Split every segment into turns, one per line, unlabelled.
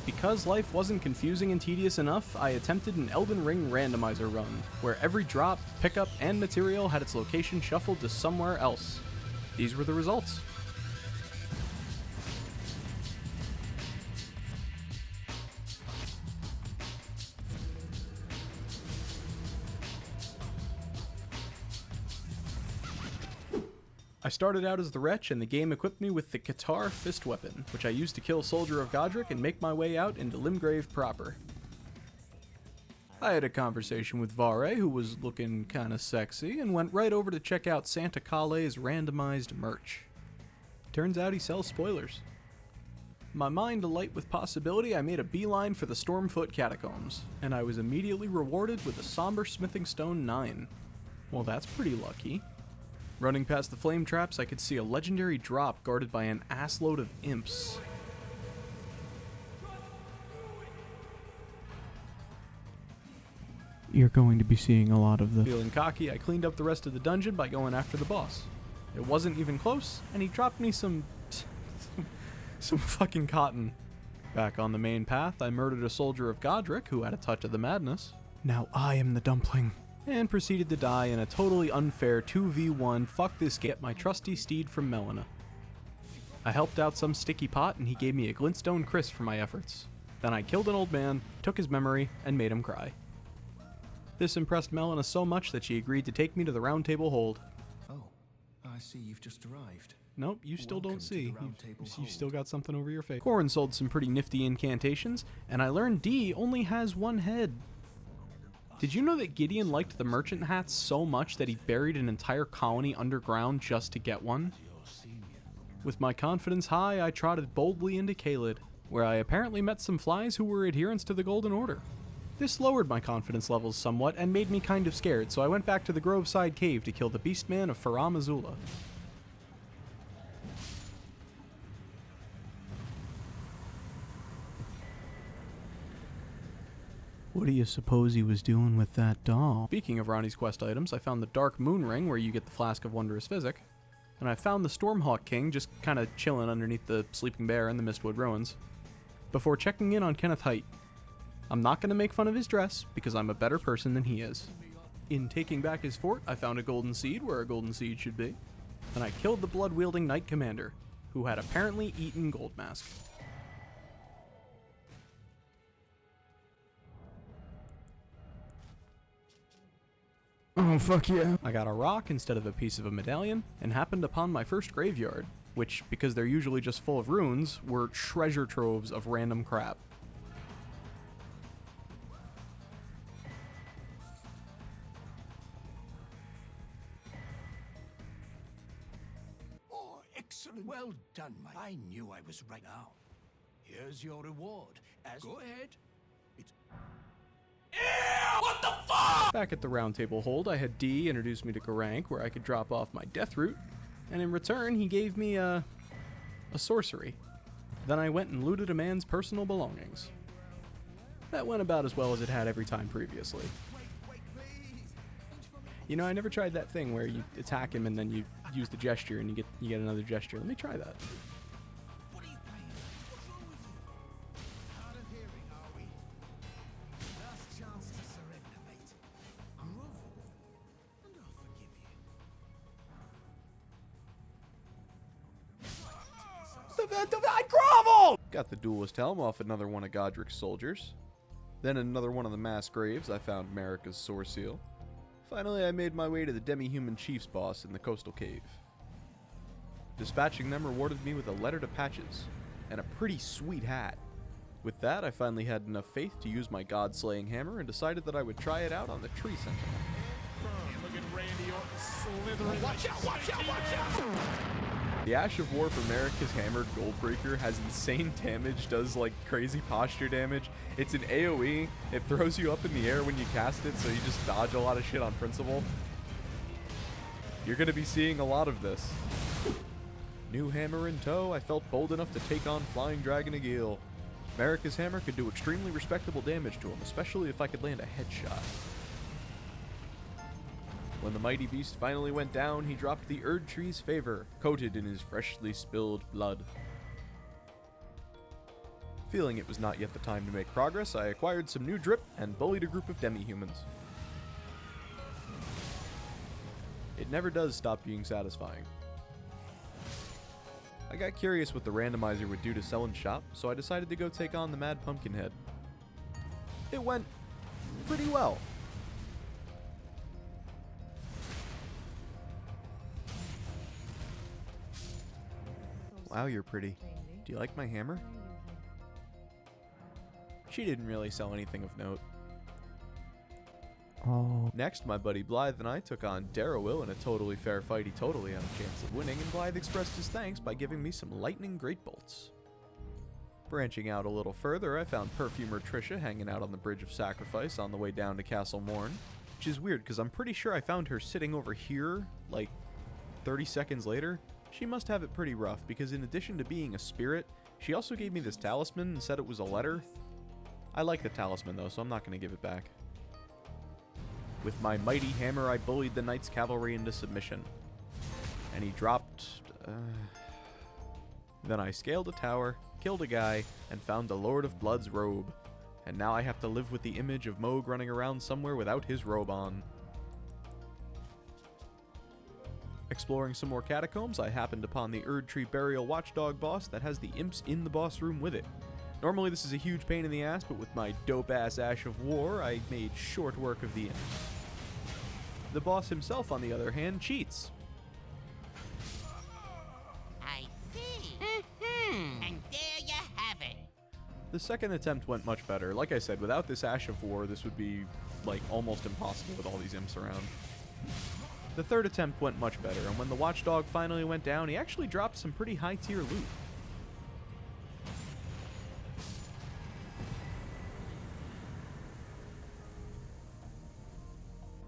Because life wasn't confusing and tedious enough, I attempted an Elden Ring randomizer run, where every drop, pickup, and material had its location shuffled to somewhere else. These were the results. I started out as the Wretch, and the game equipped me with the Katar fist weapon, which I used to kill Soldier of Godric and make my way out into Limgrave proper. I had a conversation with Vare, who was looking kinda sexy, and went right over to check out Santa Kale's randomized merch. Turns out he sells spoilers. My mind alight with possibility, I made a beeline for the Stormfoot Catacombs, and I was immediately rewarded with a Somber Smithing Stone 9. Well, that's pretty lucky. Running past the flame traps, I could see a legendary drop guarded by an assload of imps. You're going to be seeing a lot of the... Feeling cocky, I cleaned up the rest of the dungeon by going after the boss. It wasn't even close, and he dropped me some fucking cotton. Back on the main path, I murdered a Soldier of Godric who had a touch of the madness. Now I am the dumpling. And proceeded to die in a totally unfair 2v1 fuck this get my trusty steed from Melina. I helped out some sticky pot and he gave me a glintstone Chris for my efforts. Then I killed an old man, took his memory, and made him cry. This impressed Melina so much that she agreed to take me to the Round Table Hold.
Oh, I see you've just arrived.
Nope, you still don't see. You've still got something over your face. Corin sold some pretty nifty incantations, and I learned D only has one head. Did you know that Gideon liked the merchant hats so much that he buried an entire colony underground just to get one? With my confidence high, I trotted boldly into Caelid, where I apparently met some flies who were adherents to the Golden Order. This lowered my confidence levels somewhat and made me kind of scared, so I went back to the Groveside Cave to kill the Beastman of Faram Azula. What do you suppose he was doing with that doll? Speaking of Ronnie's quest items, I found the Dark Moon Ring where you get the Flask of Wondrous Physic, and I found the Stormhawk King just kinda chilling underneath the Sleeping Bear in the Mistwood Ruins, before checking in on Kenneth Haight. I'm not gonna make fun of his dress, because I'm a better person than he is. In taking back his fort, I found a golden seed where a golden seed should be, and I killed the blood-wielding Knight Commander, who had apparently eaten Goldmask. Oh, fuck yeah. I got a rock instead of a piece of a medallion, and happened upon my first graveyard, which, because they're usually just full of runes, were treasure troves of random crap.
Oh, excellent. Well done, Mike. I knew I was right now. Here's your reward. Go ahead. It's... What the fuck?
Back at the Round Table Hold, I had D introduce me to Garank, where I could drop off my death root, and in return, he gave me a sorcery. Then I went and looted a man's personal belongings. That went about as well as it had every time previously. You know, I never tried that thing where you attack him and then you use the gesture and you get another gesture. Let me try that. I grovel! Got the duelist helm off another one of Godric's soldiers. Then in another one of the mass graves, I found Marika's sore seal. Finally, I made my way to the demi-human chief's boss in the coastal cave. Dispatching them rewarded me with a letter to Patches, and a pretty sweet hat. With that, I finally had enough faith to use my god-slaying hammer and decided that I would try it out on the tree sentinel.
Look at Randy Orton slithering.
Watch out, watch out, watch out!
The Ash of War for Marika's Hammered Goldbreaker has insane damage, does like crazy posture damage. It's an AoE, it throws you up in the air when you cast it, so you just dodge a lot of shit on principle. You're gonna be seeing a lot of this. New hammer in tow, I felt bold enough to take on Flying Dragon Agheel. Marika's hammer could do extremely respectable damage to him, especially if I could land a headshot. When the mighty beast finally went down, he dropped the Erd Tree's favor, coated in his freshly spilled blood. Feeling it was not yet the time to make progress, I acquired some new drip and bullied a group of demi-humans. It never does stop being satisfying. I got curious what the randomizer would do to sell and shop, so I decided to go take on the Mad Pumpkinhead. It went pretty well. Wow, you're pretty. Do you like my hammer? She didn't really sell anything of note.
Oh.
Next, my buddy Blythe and I took on Darrowwill in a totally fair fight he totally had a chance of winning, and Blythe expressed his thanks by giving me some lightning great bolts. Branching out a little further, I found Perfumer Trisha hanging out on the Bridge of Sacrifice on the way down to Castle Morn, which is weird because I'm pretty sure I found her sitting over here, like 30 seconds later. She must have it pretty rough because in addition to being a spirit, she also gave me this talisman and said it was a letter. I like the talisman though, so I'm not going to give it back. With my mighty hammer, I bullied the Knight's Cavalry into submission. And he dropped... Then I scaled a tower, killed a guy, and found the Lord of Blood's robe. And now I have to live with the image of Moog running around somewhere without his robe on. Exploring some more catacombs, I happened upon the Erdtree Burial Watchdog boss that has the imps in the boss room with it. Normally this is a huge pain in the ass, but with my dope-ass Ash of War, I made short work of the imps. The boss himself, on the other hand, cheats.
I see. And there you have it.
The second attempt went much better. Like I said, without this Ash of War, this would be, like, almost impossible with all these imps around. The third attempt went much better, and when the Watchdog finally went down, he actually dropped some pretty high-tier loot.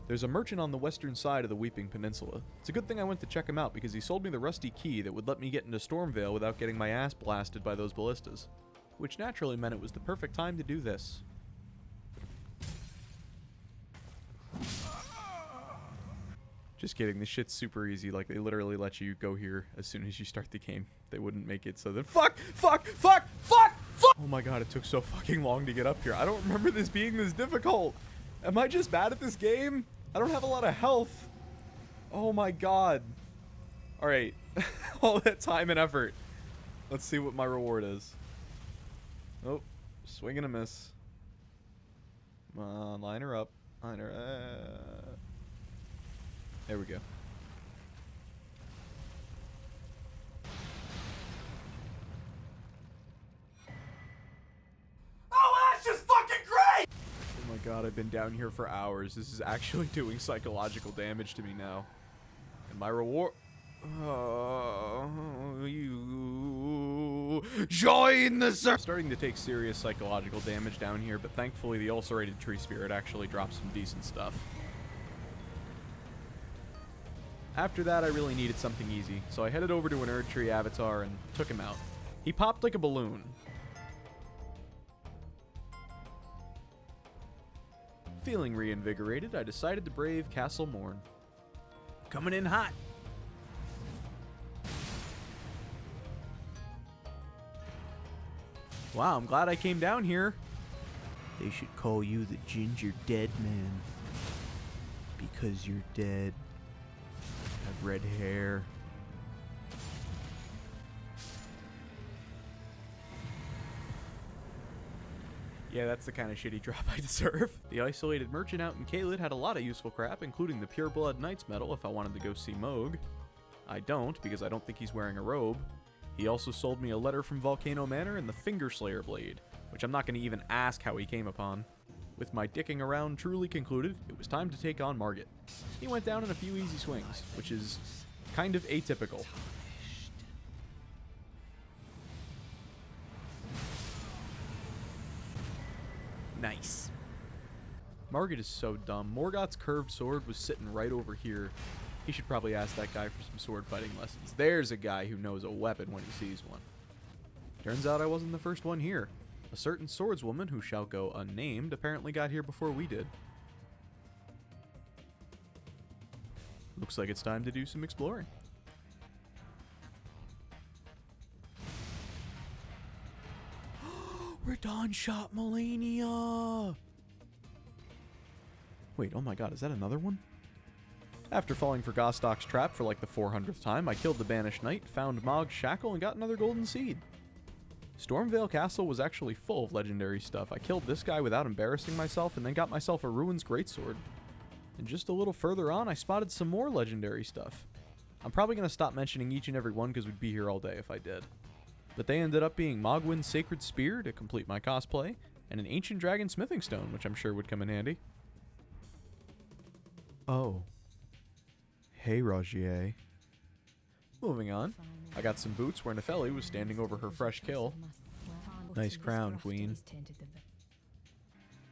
There's a merchant on the western side of the Weeping Peninsula. It's a good thing I went to check him out because he sold me the rusty key that would let me get into Stormvale without getting my ass blasted by those ballistas. Which naturally meant it was the perfect time to do this. Just kidding, this shit's super easy. Like, they literally let you go here as soon as you start the game. They wouldn't make it so that— Fuck! Oh my god, it took so fucking long to get up here. I don't remember this being this difficult. Am I just bad at this game? I don't have a lot of health. Oh my god. Alright. All that time and effort. Let's see what my reward is. Oh, swing and a miss. Come on, line her up. Line her up. There we go. Oh, that's just fucking great! Oh my god, I've been down here for hours. This is actually doing psychological damage to me now. And my reward... Oh, you join the circle. Starting to take serious psychological damage down here, but thankfully the ulcerated tree spirit actually dropped some decent stuff. After that, I really needed something easy, so I headed over to an Erdtree avatar and took him out. He popped like a balloon. Feeling reinvigorated, I decided to brave Castle Morn. Coming in hot. Wow, I'm glad I came down here. They should call you the Ginger Dead Man. Because you're dead. Have red hair. Yeah, that's the kind of shitty drop I deserve. The isolated merchant out in Caelid had a lot of useful crap, including the Pureblood Knight's Medal if I wanted to go see Moog. I don't, because I don't think he's wearing a robe. He also sold me a letter from Volcano Manor and the Fingerslayer Blade, which I'm not going to even ask how he came upon. With my dicking around truly concluded, it was time to take on Margit. He went down in a few easy swings, which is kind of atypical. Nice. Margit is so dumb. Morgoth's curved sword was sitting right over here. He should probably ask that guy for some sword fighting lessons. There's a guy who knows a weapon when he sees one. Turns out I wasn't the first one here. A certain swordswoman, who shall go unnamed, apparently got here before we did. Looks like it's time to do some exploring. Radon shot Melania! Wait, oh my god, is that another one? After falling for Gostok's trap for like the 400th time, I killed the Banished Knight, found Mog's Shackle, and got another golden seed. Stormvale Castle was actually full of legendary stuff. I killed this guy without embarrassing myself, and then got myself a Ruin's Greatsword. And just a little further on, I spotted some more legendary stuff. I'm probably going to stop mentioning each and every one because we'd be here all day if I did. But they ended up being Mogwyn's Sacred Spear to complete my cosplay, and an Ancient Dragon Smithing Stone, which I'm sure would come in handy. Oh. Hey, Rogier. Moving on, I got some boots where Nefeli was standing over her fresh kill. Nice crown, Queen.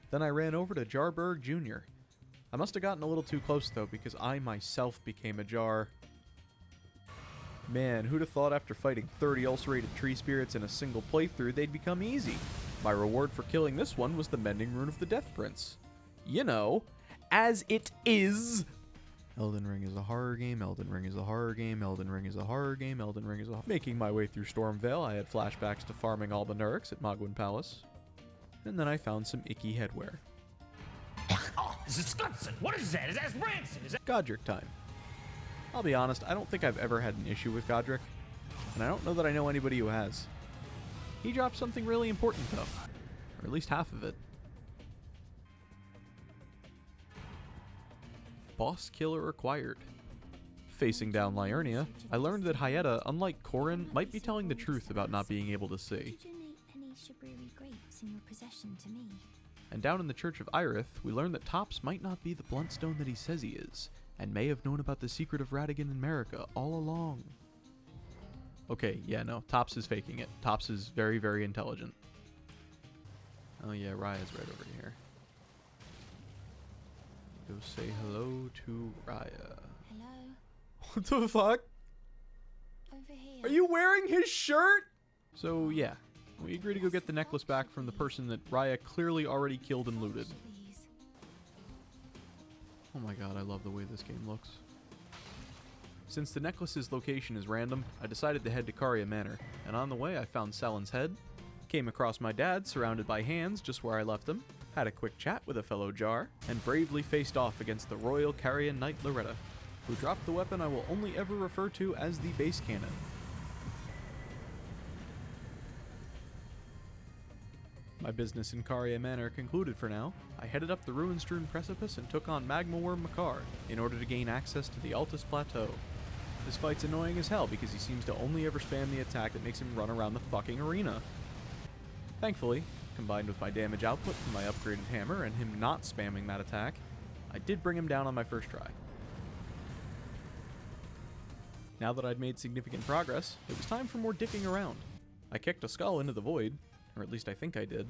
Then I ran over to Jarberg Jr. I must have gotten a little too close though, because I myself became a Jar. Man, who'd have thought after fighting 30 ulcerated tree spirits in a single playthrough they'd become easy? My reward for killing this one was the Mending Rune of the Death Prince. You know, as it is. Elden Ring is a horror game, Elden Ring is a horror game, Elden Ring is a horror game, Elden Ring is a... Making my way through Stormvale, I had flashbacks to farming all the Nuriks at Mogwyn Palace. And then I found some icky headwear.
Oh, this is disgusting. What is that? Is that rancid? Is that...
Godric time. I'll be honest, I don't think I've ever had an issue with Godric, and I don't know that I know anybody who has. He dropped something really important though, or at least half of it. Boss killer acquired. Facing down Liurnia, I learned that Hyetta, unlike Corrin, might be telling the truth about not being able to see.
Could you donate any Shabriri grapes in your possession to me?
And down in the Church of Irith, we learned that Tops might not be the Bluntstone that he says he is, and may have known about the secret of Radagon and Marika all along. Okay, yeah, no, Tops is faking it. Tops is very, very intelligent. Oh yeah, Raya's right over here. Go say hello to Raya.
Hello?
What the fuck?
Over here.
Are you wearing his shirt? So yeah, we agree to go get the necklace back from the person that Raya clearly already killed and looted.
Please.
Oh my god, I love the way this game looks. Since the necklace's location is random, I decided to head to Caria Manor, and on the way I found Salen's head, came across my dad surrounded by hands just where I left him, had a quick chat with a fellow Jar, and bravely faced off against the Royal Carian Knight Loretta, who dropped the weapon I will only ever refer to as the base cannon. My business in Caria Manor concluded for now. I headed up the ruin-strewn precipice and took on Magma Worm Makar in order to gain access to the Altus Plateau. This fight's annoying as hell because he seems to only ever spam the attack that makes him run around the fucking arena. Thankfully, combined with my damage output from my upgraded hammer and him not spamming that attack, I did bring him down on my first try. Now that I'd made significant progress, it was time for more dicking around. I kicked a skull into the void, or at least I think I did.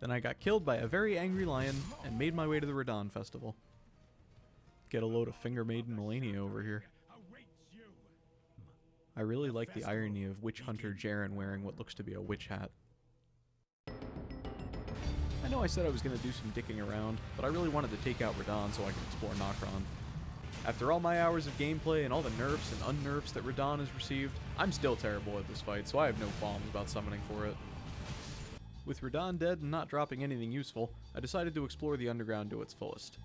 Then I got killed by a very angry lion and made my way to the Radon Festival. Get a load of Finger Maiden Melania over here. I really like the irony of Witch Hunter Jaren wearing what looks to be a witch hat. I know I said I was going to do some dicking around, but I really wanted to take out Radon so I could explore Nokron. After all my hours of gameplay and all the nerfs and unnerfs that Radon has received, I'm still terrible at this fight, so I have no qualms about summoning for it. With Radon dead and not dropping anything useful, I decided to explore the underground to its fullest.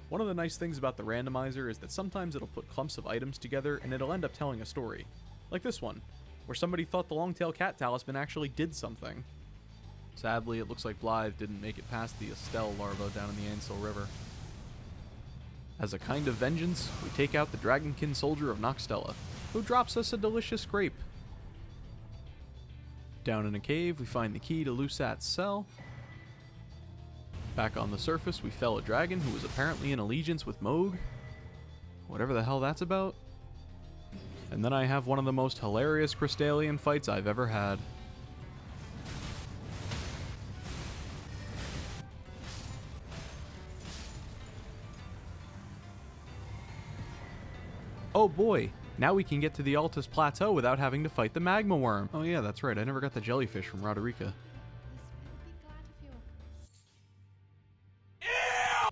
One of the nice things about the randomizer is that sometimes it'll put clumps of items together and it'll end up telling a story. Like this one, where somebody thought the Longtail Cat Talisman actually did something. Sadly, it looks like Blythe didn't make it past the Estelle larva down in the Ansel River. As a kind of vengeance, we take out the Dragonkin Soldier of Noxtella, who drops us a delicious grape. Down in a cave, we find the key to Lusat's cell. Back on the surface, we fell a dragon who was apparently in allegiance with Moog. Whatever the hell that's about. And then I have one of the most hilarious Crystallian fights I've ever had. Oh boy, now we can get to the Altus Plateau without having to fight the Magma Worm. Oh yeah, that's right, I never got the jellyfish from Roderica.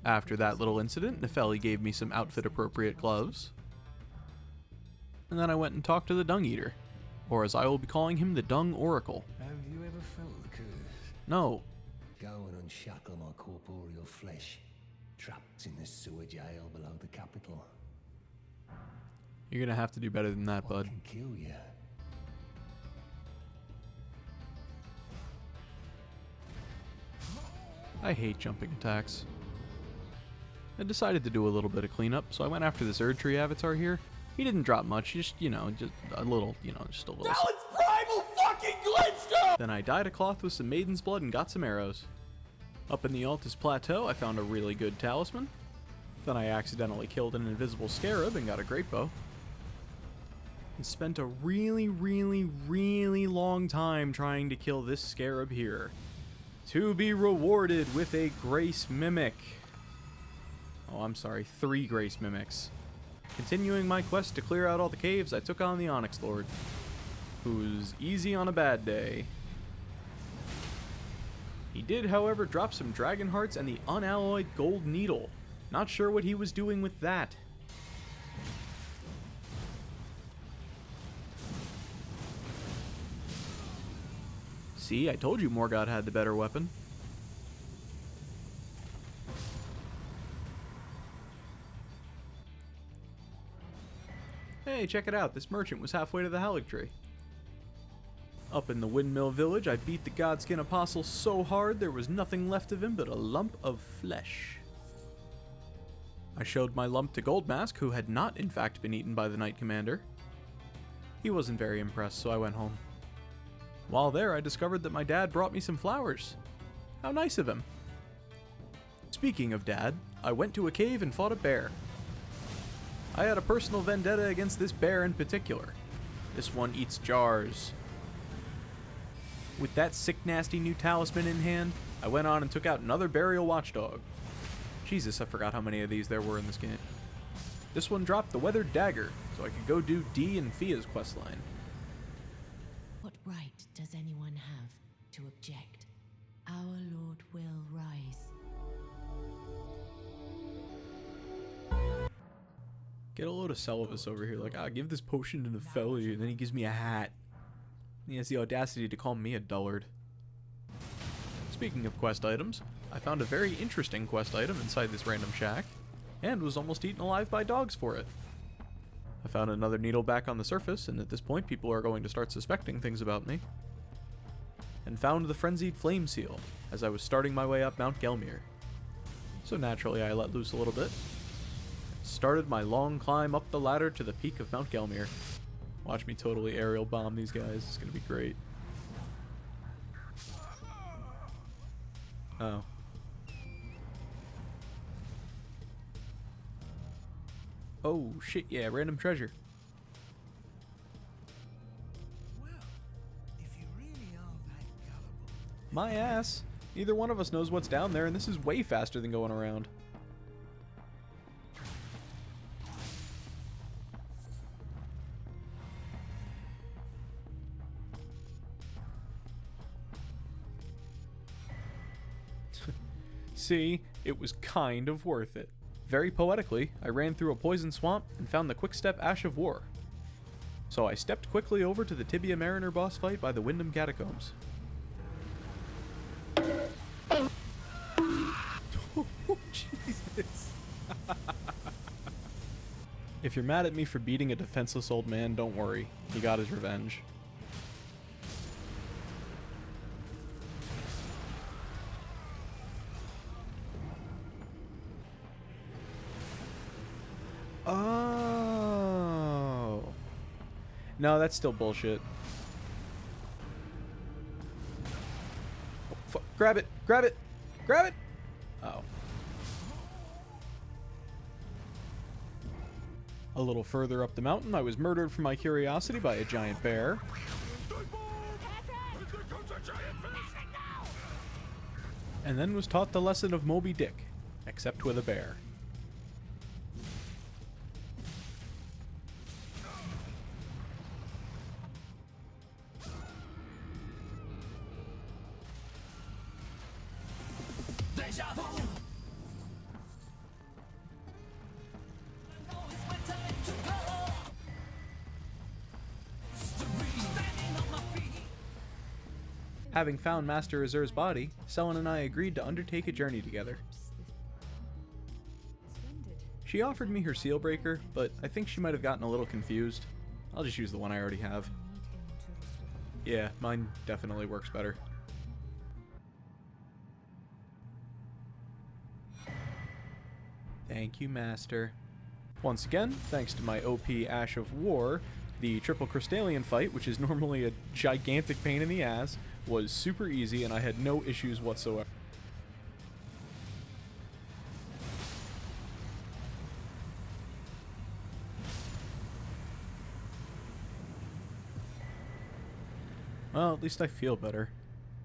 After that little incident, Nefeli gave me some outfit-appropriate gloves. And then I went and talked to the Dung Eater. or as I will be calling him, the Dung Oracle.
Have you ever felt the curse?
No.
Go and unshackle my corporeal flesh, trapped in the sewer jail below the capital.
You're gonna have to do better than that,
What
bud.
can kill you?
I hate jumping attacks. I decided to do a little bit of cleanup, so I went after this Erdtree avatar here. He didn't drop much, just a little, just a little. Now it's primal fucking glitch! Then I dyed a cloth with some maiden's blood and got some arrows. Up in the Altus Plateau, I found a really good talisman. Then I accidentally killed an invisible scarab and got a great bow. And spent a really, really, really long time trying to kill this scarab here. To be rewarded with a Grace Mimic. Oh, I'm sorry, 3 Grace Mimics. Continuing my quest to clear out all the caves, I took on the Onyx Lord, who's easy on a bad day. He did, however, drop some Dragon Hearts and the unalloyed Gold Needle. Not sure what he was doing with that. See, I told you Morgoth had the better weapon. Hey, check it out, this merchant was halfway to the Haligtree. Up in the Windmill Village, I beat the Godskin Apostle so hard there was nothing left of him but a lump of flesh. I showed my lump to Goldmask, who had not in fact been eaten by the Knight Commander. He wasn't very impressed, so I went home. While there, I discovered that my dad brought me some flowers. How nice of him. Speaking of dad, I went to a cave and fought a bear. I had a personal vendetta against this bear in particular. This one eats jars. With that sick, nasty new talisman in hand, I went on and took out another burial watchdog. Jesus, I forgot how many of these there were in this game. This one dropped the weathered dagger, so I could go do Dee and Fia's questline.
What right does anyone have to object? Our Lord will rise.
Get a load of Selvus over here, like, give this potion to the fellow, and then he gives me a hat. He has the audacity to call me a dullard. Speaking of quest items, I found a very interesting quest item inside this random shack, and was almost eaten alive by dogs for it. I found another needle back on the surface, and at this point people are going to start suspecting things about me. And found the Frenzied Flame Seal, as I was starting my way up Mount Gelmir. So naturally I let loose a little bit. Started my long climb up the ladder to the peak of Mount Gelmir. Watch me totally aerial bomb these guys, it's gonna be great. Oh. Oh shit, yeah, random treasure.
Well, if you really are that gullible.
My ass. Neither one of us knows what's down there, and this is way faster than going around. See, it was kind of worth it. Very poetically, I ran through a poison swamp and found the Quickstep Ash of War. So I stepped quickly over to the Tibia Mariner boss fight by the Wyndham Catacombs. Oh, Jesus. If you're mad at me for beating a defenseless old man, don't worry. He got his revenge. Oh. No, that's still bullshit. Oh, grab it! Grab it! Grab it! Oh. A little further up the mountain, I was murdered for my curiosity by a giant bear. And then was taught the lesson of Moby Dick, except with a bear. Having found Master Azur's body, Selin and I agreed to undertake a journey together. She offered me her seal breaker, but I think she might have gotten a little confused. I'll just use the one I already have. Yeah, mine definitely works better. Thank you, Master. Once again, thanks to my OP Ash of War, the triple Crystallian fight, which is normally a gigantic pain in the ass, was super easy and I had no issues whatsoever. Well, at least I feel better.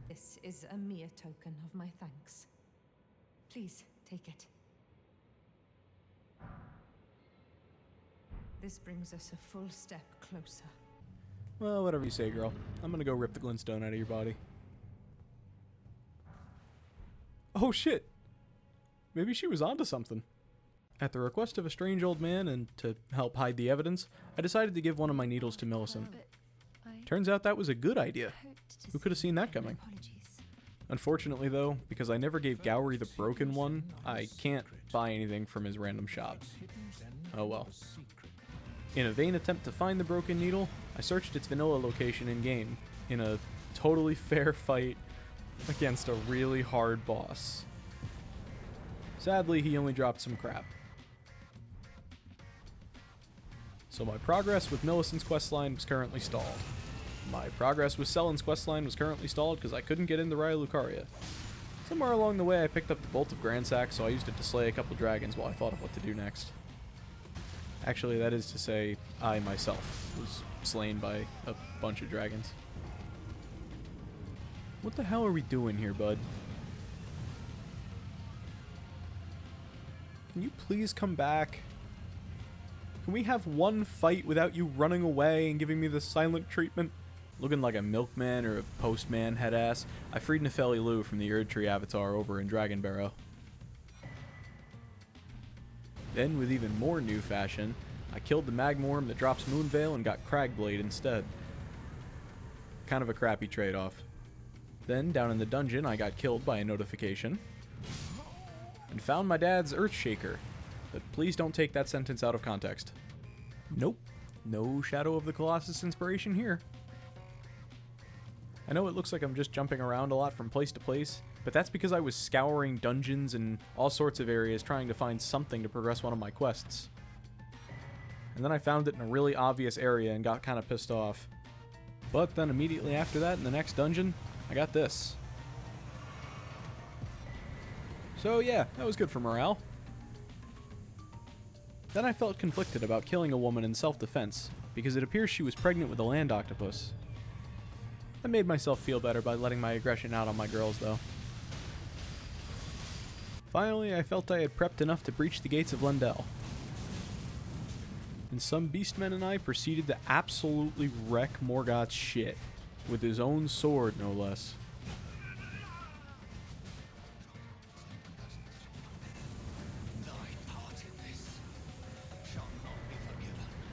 This is a mere token of my thanks. Please, take it. This brings us a full step closer.
Well, whatever you say, girl. I'm gonna go rip the glintstone out of your body. Oh shit! Maybe she was onto something. At the request of a strange old man and to help hide the evidence, I decided to give one of my needles to Millicent. Turns out that was a good idea. Who could have seen that coming? Unfortunately though, because I never gave Gowry the broken one, I can't buy anything from his random shop. Oh well. In a vain attempt to find the broken needle, I searched its vanilla location in-game, in a totally fair fight against a really hard boss. Sadly, he only dropped some crap. So my progress with Millicent's questline was currently stalled. My progress with Selin's questline was currently stalled because I couldn't get into Raya Lucaria. Somewhere along the way I picked up the Bolt of Gransack, so I used it to slay a couple dragons while I thought of what to do next. Actually, that is to say, I myself was slain by a bunch of dragons. What the hell are we doing here, bud? Can you please come back? Can we have one fight without you running away and giving me the silent treatment? Looking like a milkman or a postman head ass, I freed Nefeli Lu from the Erdtree avatar over in Dragon Barrow. Then, with even more new fashion, I killed the Magmorm that drops Moonveil and got Cragblade instead. Kind of a crappy trade-off. Then, down in the dungeon, I got killed by a notification. And found my dad's Earthshaker. But please don't take that sentence out of context. Nope. No Shadow of the Colossus inspiration here. I know it looks like I'm just jumping around a lot from place to place, but that's because I was scouring dungeons and all sorts of areas trying to find something to progress one of my quests. And then I found it in a really obvious area and got kind of pissed off. But then immediately after that, in the next dungeon, I got this. So yeah, that was good for morale. Then I felt conflicted about killing a woman in self-defense, because it appears she was pregnant with a land octopus. I made myself feel better by letting my aggression out on my girls, though. Finally, I felt I had prepped enough to breach the gates of Lendel. And some beastmen and I proceeded to absolutely wreck Morgoth's shit, with his own sword, no less.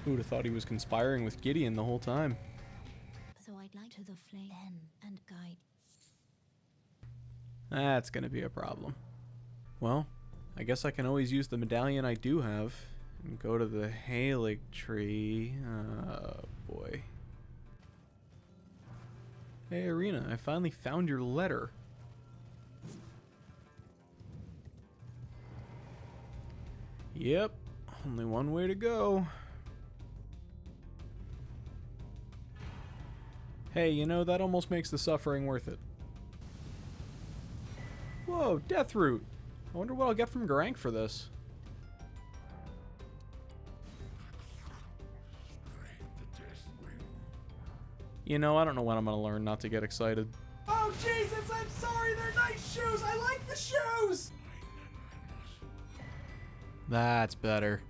Who'd have thought he was conspiring with Gideon the whole time?
So I'd like to the flame then and guide.
That's gonna be a problem. Well, I guess I can always use the medallion I do have and go to the Halig tree. Oh boy. Hey Arena, I finally found your letter. Yep, only one way to go. Hey, you know, that almost makes the suffering worth it. Whoa, Deathroot! I wonder what I'll get from Garank for this. You know, I don't know when I'm gonna learn not to get excited.
Oh Jesus, I'm sorry, they're nice shoes! I like the shoes!
That's better.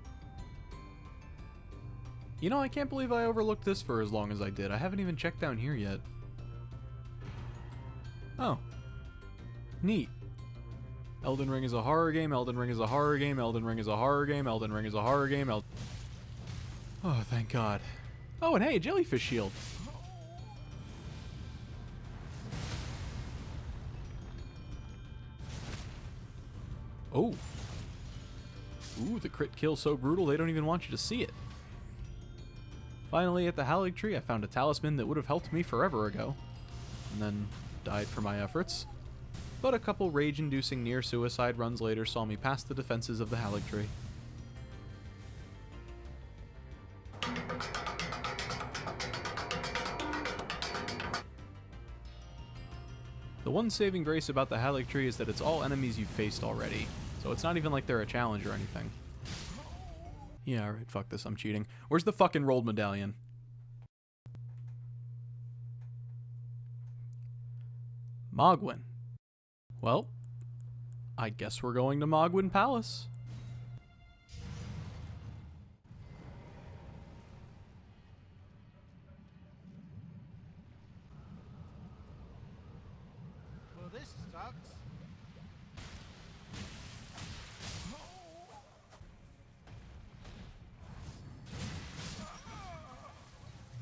You know, I can't believe I overlooked this for as long as I did. I haven't even checked down here yet. Oh. Neat. Elden Ring is a horror game, Elden Ring is a horror game, Elden Ring is a horror game, Elden Ring is a horror game, Oh, thank God. Oh, and hey, a jellyfish shield. Oh. Ooh, the crit kill so brutal they don't even want you to see it. Finally, at the Halig Tree, I found a talisman that would have helped me forever ago, and then died for my efforts. But a couple rage-inducing near-suicide runs later saw me past the defenses of the Halig Tree. The one saving grace about the Halig Tree is that it's all enemies you've faced already, so it's not even like they're a challenge or anything. Yeah, alright, fuck this, I'm cheating. Where's the fucking rolled medallion? Mogwyn. Well, I guess we're going to Mogwyn Palace.
Well, this sucks.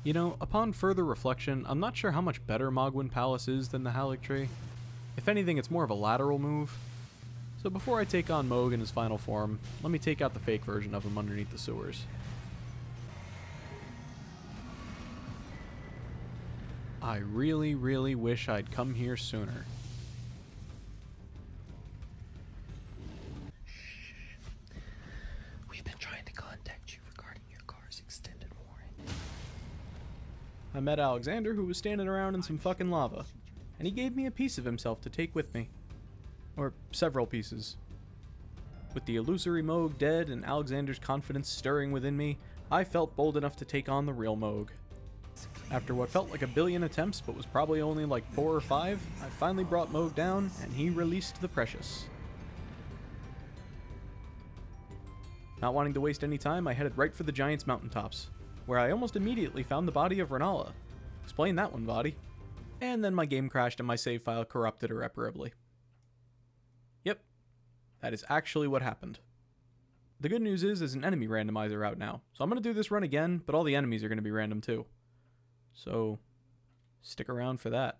You know, upon further reflection, I'm not sure how much better Mogwyn Palace is than the Halig Tree. If anything, it's more of a lateral move. So before I take on Mohg in his final form, let me take out the fake version of him underneath the sewers. I really, really wish I'd come here sooner.
We've been trying to contact you regarding your car's extended warranty.
I met Alexander, who was standing around in some fucking lava, and he gave me a piece of himself to take with me. Or several pieces. With the illusory Mohg dead and Alexander's confidence stirring within me, I felt bold enough to take on the real Mohg. After what felt like a billion attempts but was probably only like 4 or 5, I finally brought Mohg down and he released the precious. Not wanting to waste any time, I headed right for the Giant's mountaintops, where I almost immediately found the body of Renala. Explain that one, body. And then my game crashed and my save file corrupted irreparably. Yep, that is actually what happened. The good news is there's an enemy randomizer out now, so I'm going to do this run again, but all the enemies are going to be random too. So, stick around for that.